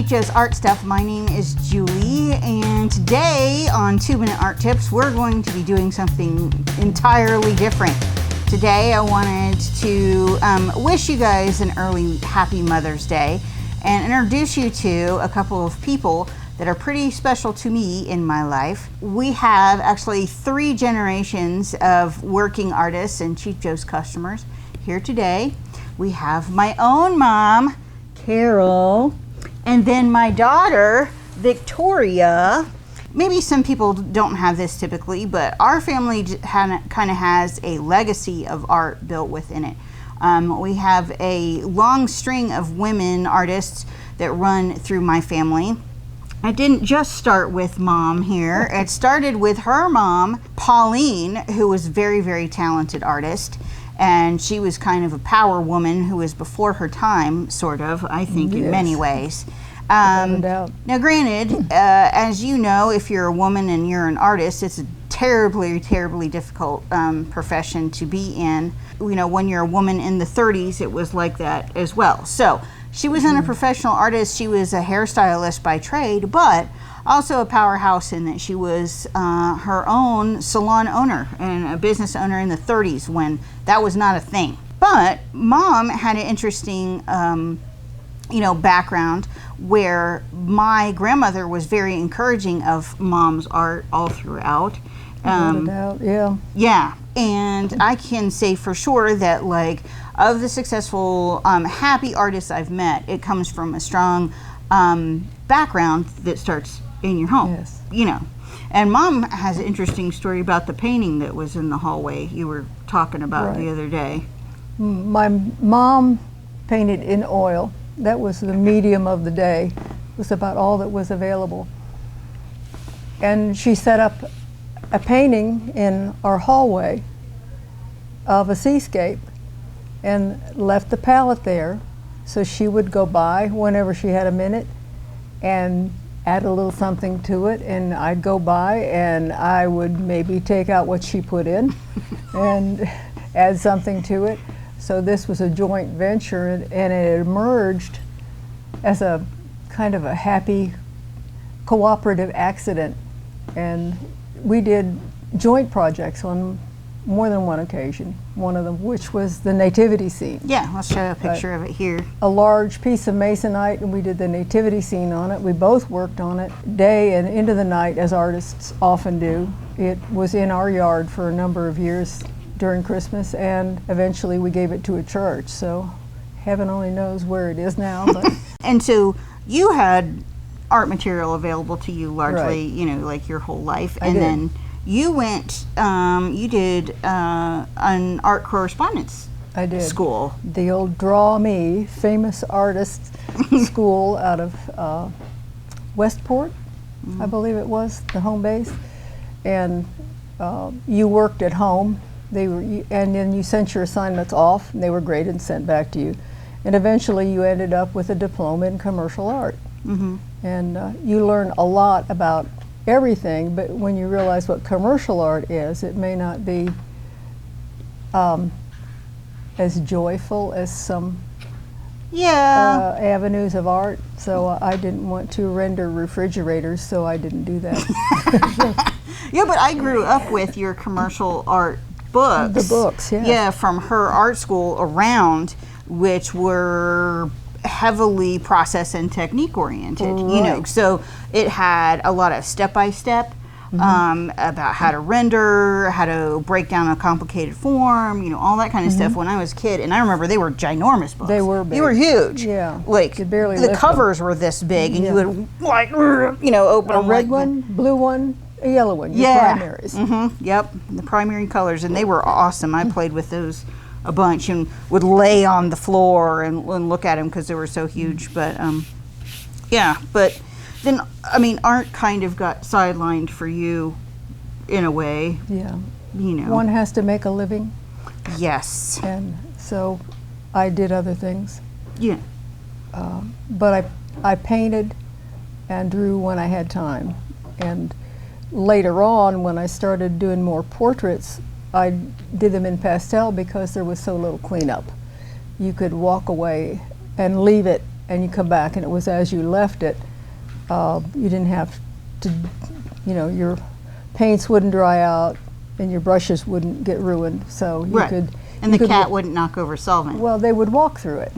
Joe's Art Stuff. My name is Julie, and today on 2-Minute Art Tips, we're going to be doing something entirely different. Today I wanted to wish you guys an early happy Mother's Day and introduce you to a couple of people that are pretty special to me in my life. We have actually 3 generations of working artists and Cheap Joe's customers here today. We have my own mom, Carol, and then my daughter, Victoria. Maybe some people don't have this typically, but our family kind of has a legacy of art built within it. We have a long string of women artists that run through my family. It didn't just start with mom here. It started with her mom, Pauline, who was a very, very talented artist. And she was kind of a power woman who was before her time, sort of, I think, in many ways. Now, granted, as you know, if you're a woman and you're an artist, it's a terribly, terribly difficult profession to be in. You know, when you're a woman in the 30s, it was like that as well. So she wasn't a professional artist. She was a hairstylist by trade, but also a powerhouse in that she was her own salon owner and a business owner in the 30s when that was not a thing. But mom had an interesting background where my grandmother was very encouraging of mom's art all throughout. Yeah, and I can say for sure that, like, of the successful happy artists I've met, it comes from a strong background that starts in your home. Yes. You know, and mom has an interesting story about the painting that was in the hallway you were talking about the other day. My mom painted in oil. That was the medium of the day. It was about all that was available. And she set up a painting in our hallway of a seascape and left the palette there, so she would go by whenever she had a minute and add a little something to it, and I'd go by and I would maybe take out what she put in and add something to it. So this was a joint venture, and it emerged as a kind of a happy cooperative accident, and we did joint projects on more than one occasion, one of them which was the nativity scene. Yeah, let's show a picture of it here. A large piece of masonite, and we did the nativity scene on it. We both worked on it day and into the night, as artists often do. It was in our yard for a number of years during Christmas, and eventually we gave it to a church, so heaven only knows where it is now. But And so you had art material available to you largely, you know, like your whole life. And then you went, you did an art correspondence school. The old Draw Me, famous artist school out of Westport, I believe it was, the home base. And you worked at home. And then you sent your assignments off, and they were graded and sent back to you. And eventually you ended up with a diploma in commercial art. And you learn a lot about everything, but when you realize what commercial art is, it may not be as joyful as some avenues of art. So I didn't want to render refrigerators, so I didn't do that. Yeah, but I grew up with your commercial art books. The books, yeah. Yeah, from her art school around, which were heavily process and technique oriented, you know, so it had a lot of step-by-step about how to render, how to break down a complicated form, you know, all that kind of stuff when I was a kid. And I remember they were ginormous books. They were big. They were huge. Yeah. Like, you barely the lift covers them. were this big, and you would, like, you know, open a them. red one, blue one, a yellow one, your primaries. Yep, the primary colors, and they were awesome. I played with those a bunch and would lay on the floor and look at them because they were so huge. But yeah, but then, I mean, art kind of got sidelined for you in a way. Yeah. You know. One has to make a living. Yes. And so I did other things. Yeah. But I painted and drew when I had time. And later on, when I started doing more portraits, I did them in pastel because there was so little cleanup. You could walk away and leave it and you come back and it was as you left it. You didn't have to, your paints wouldn't dry out and your brushes wouldn't get ruined. So you Right. could. And you the could cat wouldn't knock over solvent. Well, they would walk through it,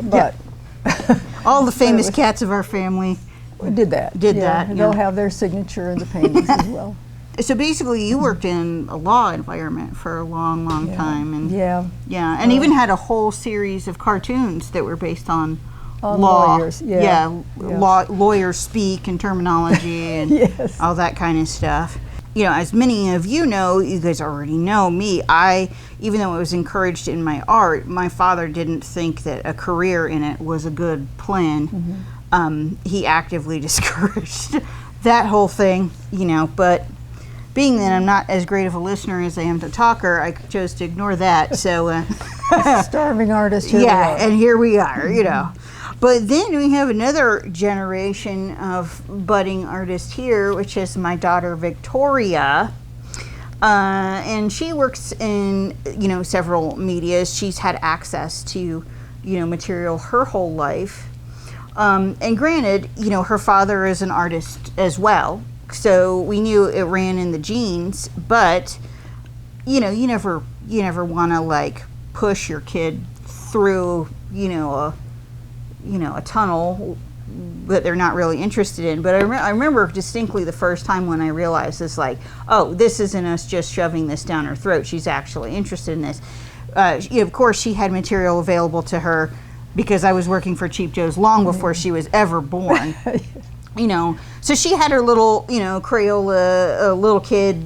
but All the famous was- cats of our family. did that. Did yeah, that, and they'll yeah. have their signature in the paintings as well. So basically, you worked in a law environment for a long, long Yeah. time, and Yeah, and even had a whole series of cartoons that were based on on law. lawyers. Yeah, Law, lawyer speak and terminology and Yes. all that kind of stuff. As many of you know, you guys already know me. Even though it was encouraged in my art, my father didn't think that a career in it was a good plan. He actively discouraged that whole thing, but being that I'm not as great of a listener as I am to talker, I chose to ignore that. So, Starving artist. Here yeah, we are. and here we are. But then we have another generation of budding artists here, which is my daughter Victoria. And she works in, several medias. She's had access to, material her whole life. And granted, her father is an artist as well. So we knew it ran in the genes, but, you never want to like push your kid through, a tunnel that they're not really interested in. But I remember distinctly the first time when I realized this, like, oh, this isn't us just shoving this down her throat. She's actually interested in this. Of course, she had material available to her because I was working for Cheap Joe's long before she was ever born. So she had her little, Crayola, little kid,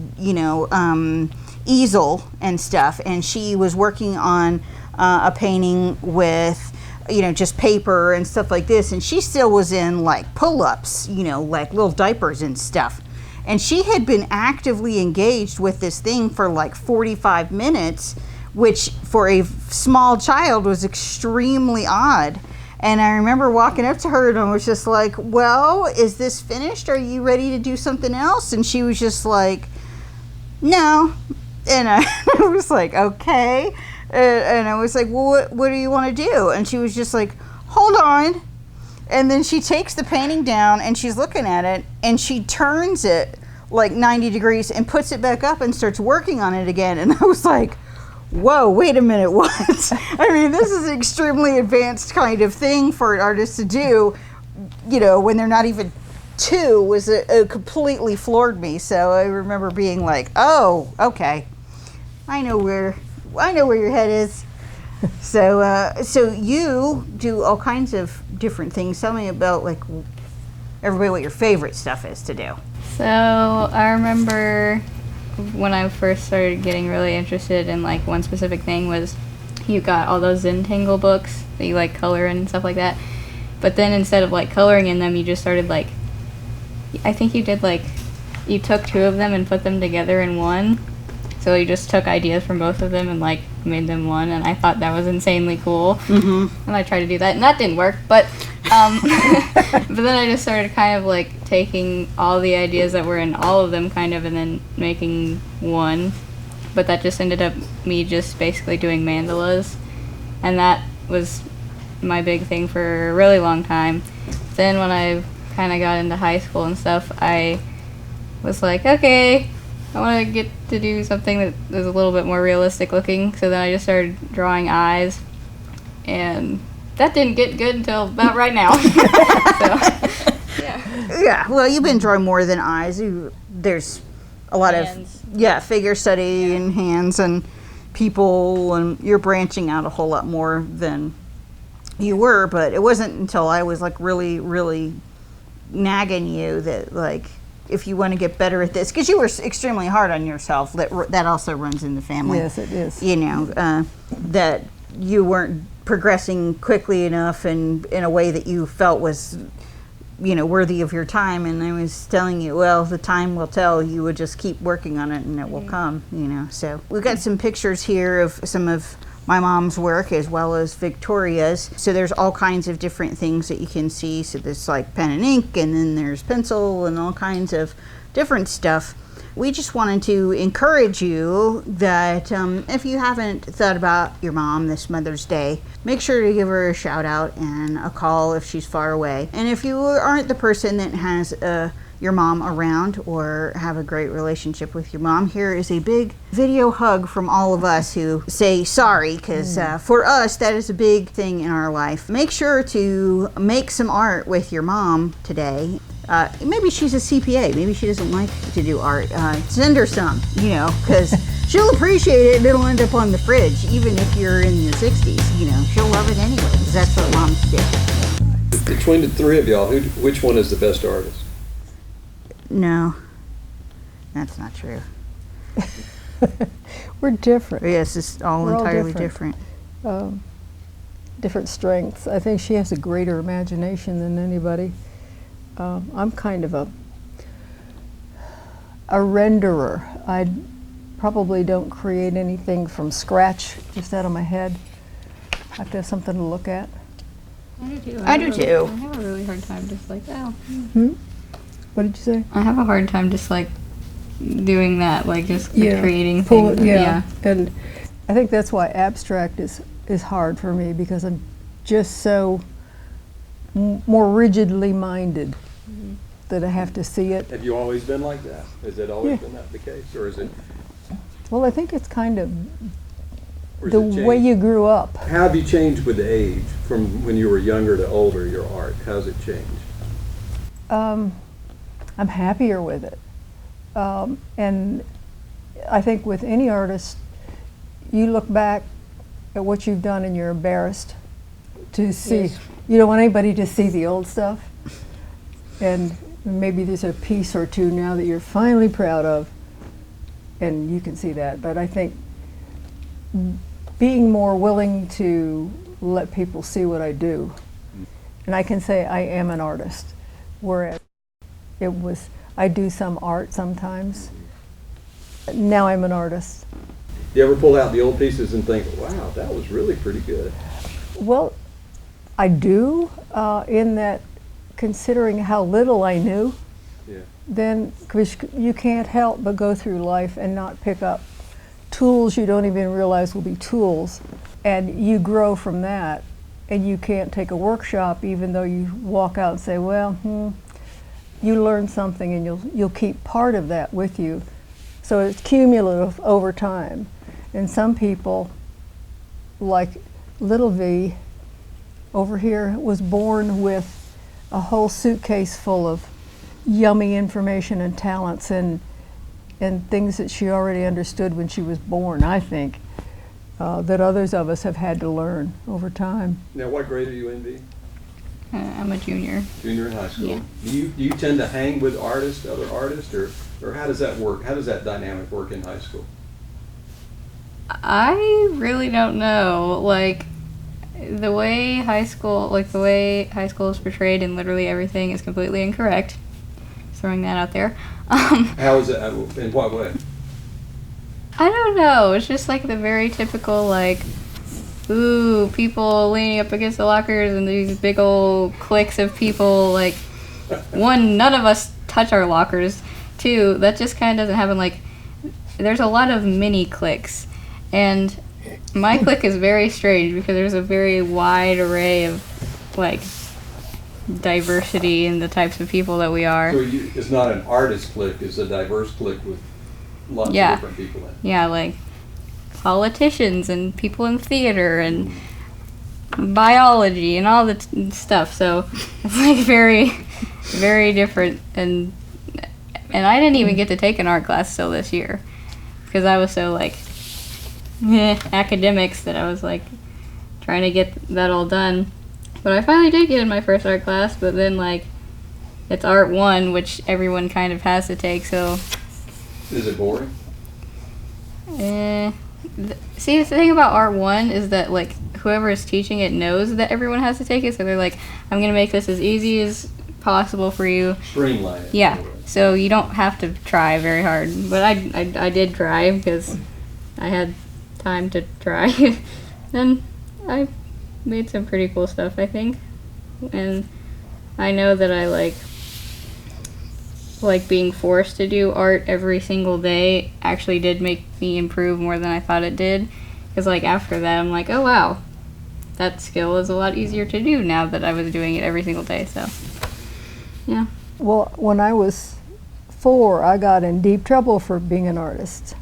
easel and stuff. And she was working on a painting with, just paper and stuff like this. And she still was in like pull-ups, like little diapers and stuff. And she had been actively engaged with this thing for like 45 minutes, which for a small child was extremely odd. And I remember walking up to her and I was just like, well, is this finished? Are you ready to do something else? And she was just like, no. And I was like, okay. And I was like, well, what do you want to do? And she was just like, hold on. And then she takes the painting down and she's looking at it and she turns it like 90 degrees and puts it back up and starts working on it again. And I was like, whoa, wait a minute, what? I mean, this is an extremely advanced kind of thing for an artist to do, when they're not even two, was completely floored me. So I remember being like, oh, okay, I know where your head is. So you do all kinds of different things. Tell me about, like, everybody what your favorite stuff is to do. So I remember when I first started getting really interested in like one specific thing was you got all those Zentangle books that you like color in and stuff like that. But then instead of like coloring in them, you just started like, I think you did like, you took two of them and put them together in one. So you just took ideas from both of them and like made them one, and I thought that was insanely cool. Mm-hmm. And I tried to do that, and that didn't work. But but then I just started kind of like taking all the ideas that were in all of them, kind of, and then making one. But that just ended up me just basically doing mandalas, and that was my big thing for a really long time. Then when I kind of got into high school and stuff, I was like, okay, I want to get to do something that is a little bit more realistic looking. So then I just started drawing eyes, and that didn't get good until about right now. So, yeah. Yeah, well, you've been drawing more than eyes. There's a lot Hands. of figure study and hands and people, and you're branching out a whole lot more than you were. But it wasn't until I was like really, really nagging you that, like, if you want to get better at this, because you were extremely hard on yourself. That also runs in the family. Yes, it is. That you weren't progressing quickly enough and in a way that you felt was, worthy of your time. And I was telling you, well, the time will tell. You would just keep working on it and it will come, So we've got some pictures here of some of my mom's work as well as Victoria's. So there's all kinds of different things that you can see. So there's like pen and ink, and then there's pencil and all kinds of different stuff. We just wanted to encourage you that if you haven't thought about your mom this Mother's Day, make sure to give her a shout out and a call if she's far away. And if you aren't the person that has your mom around or have a great relationship with your mom, here is a big video hug from all of us who say sorry, because for us that is a big thing in our life. Make sure to make some art with your mom today. Maybe she's a CPA. Maybe she doesn't like to do art. Send her some, because she'll appreciate it and it'll end up on the fridge, even if you're in your 60s. She'll love it anyway, because that's what moms do. Between the three of y'all, which one is the best artist? No, that's not true. We're different. Yes, it's all We're all entirely different. different. Different strengths. I think she has a greater imagination than anybody. I'm kind of a renderer. I probably don't create anything from scratch, just out of my head. I have to have something to look at. I do too. I have a really hard time just like, What did you say? I have a hard time just like doing that, like just creating Pull, things. And I think that's why abstract is hard for me, because I'm just so more rigidly minded that I have to see it. Have you always been like that? Has it always been that the case, or is it? Well, I think it's kind of Or has the it changed? way you grew up. How have you changed with age, from when you were younger to older? Your art, how's it changed? I'm happier with it. And I think with any artist, you look back at what you've done and you're embarrassed to see. Yes. You don't want anybody to see the old stuff. And maybe there's a piece or two now that you're finally proud of, and you can see that. But I think being more willing to let people see what I do, and I can say I am an artist, whereas I do some art sometimes. Now I'm an artist. You ever pull out the old pieces and think, wow, that was really pretty good? Well, I do, in that, considering how little I knew, then 'cause you can't help but go through life and not pick up tools you don't even realize will be tools, and you grow from that, and you can't take a workshop even though you walk out and say, well, you learn something and you'll keep part of that with you. So it's cumulative over time. And some people, like little V over here, was born with a whole suitcase full of yummy information and talents and things that she already understood when she was born, I think, that others of us have had to learn over time. Now, what grade are you in, V? I'm a junior. Junior in high school. Yeah. Do you tend to hang with artists, other artists, or how does that work? How does that dynamic work in high school? I really don't know. Like, the way high school is portrayed in literally everything is completely incorrect. Just throwing that out there. How is it? In what way? I don't know. It's just like the very typical, like, ooh, people leaning up against the lockers and these big old cliques of people. Like, one, none of us touch our lockers. Two, that just kind of doesn't happen. Like, there's a lot of mini cliques. And my clique is very strange because there's a very wide array of, like, diversity in the types of people that we are. So it's not an artist clique, it's a diverse clique with lots of different people in it. Yeah, like politicians and people in theater and biology and all the stuff. So it's like very, very different. And I didn't even get to take an art class till this year because I was so like academics that I was like trying to get that all done. But I finally did get in my first art class, but then like it's Art 1, which everyone kind of has to take, so. Is it boring? See, the thing about Art 1 is that like whoever is teaching it knows that everyone has to take it, so they're like, I'm gonna make this as easy as possible for you. Streamline it. Yeah, so you don't have to try very hard. But I did try because I had time to try. And I made some pretty cool stuff, I think. And I know that I like like being forced to do art every single day actually did make me improve more than I thought it did. Because like after that, I'm like, oh wow, that skill is a lot easier to do now that I was doing it every single day. So, yeah. Well, when I was 4, I got in deep trouble for being an artist.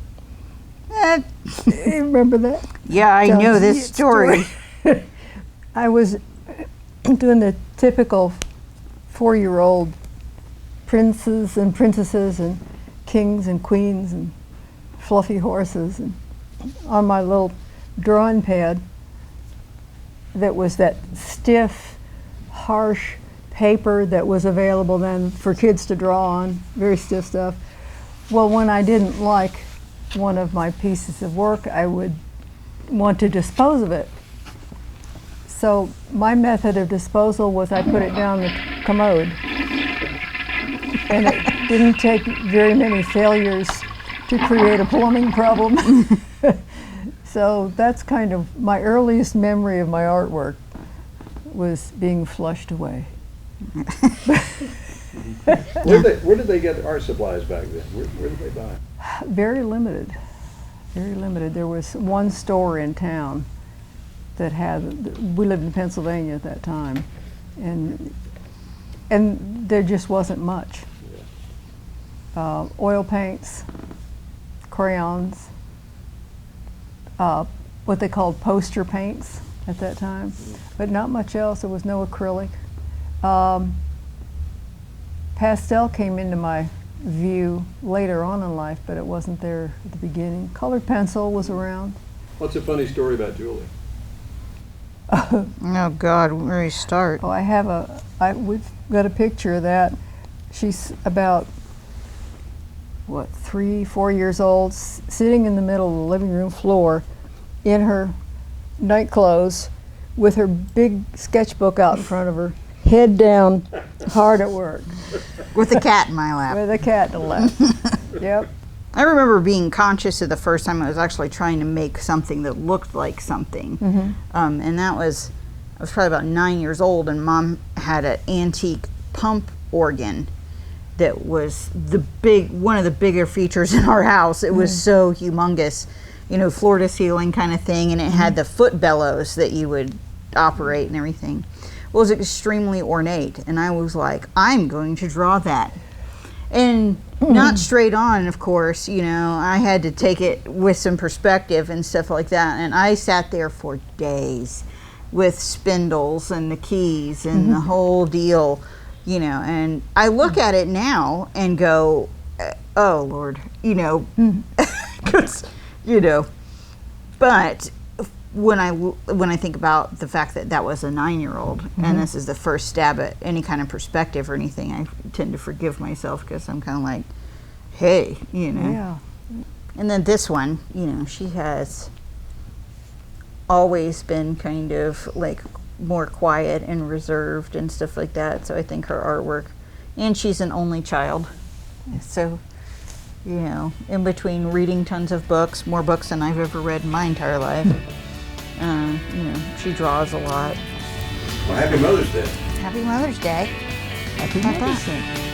Eh, You remember that? yeah, I know Tells this you story. I was doing the typical 4-year-old princes and princesses and kings and queens and fluffy horses, and on my little drawing pad that was that stiff, harsh paper that was available then for kids to draw on, very stiff stuff. Well, when I didn't like one of my pieces of work, I would want to dispose of it. So my method of disposal was I put it down the commode. And it didn't take very many failures to create a plumbing problem. So that's kind of my earliest memory of my artwork, was being flushed away. Where did they get art supplies back then? Where did they buy? Very limited, very limited. There was one store in town that had, we lived in Pennsylvania at that time, and there just wasn't much. Oil paints, crayons, what they called poster paints at that time, but not much else. There was no acrylic. Pastel came into my view later on in life, but it wasn't there at the beginning. Colored pencil was around. What's a funny story about Julie? Oh God, where do you start? Oh, we've got a picture of that. She's about, 3, 4 years old, sitting in the middle of the living room floor in her night clothes with her big sketchbook out in front of her, head down, hard at work, With a cat in my lap. with a cat to the left. Yep. I remember being conscious of the first time I was actually trying to make something that looked like something. And I was probably about 9 years old, and Mom had an antique pump organ that was one of the bigger features in our house. It was so humongous, floor to ceiling kind of thing, and it had the foot bellows that you would operate and everything. It was extremely ornate, and I was like, I'm going to draw that. And not straight on, of course, I had to take it with some perspective and stuff like that. And I sat there for days with spindles and the keys and the whole deal, and I look at it now and go, oh Lord, 'cause, but when I think about the fact that that was a 9-year-old and this is the first stab at any kind of perspective or anything, I tend to forgive myself because I'm kind of like, hey, Yeah. And then this one, she has always been kind of like more quiet and reserved and stuff like that. So I think her artwork, and she's an only child, so in between reading tons of books, more books than I've ever read in my entire life. She draws a lot. Well, happy Mother's Day. Happy Mother's Day. Happy How about Mother's that? Day.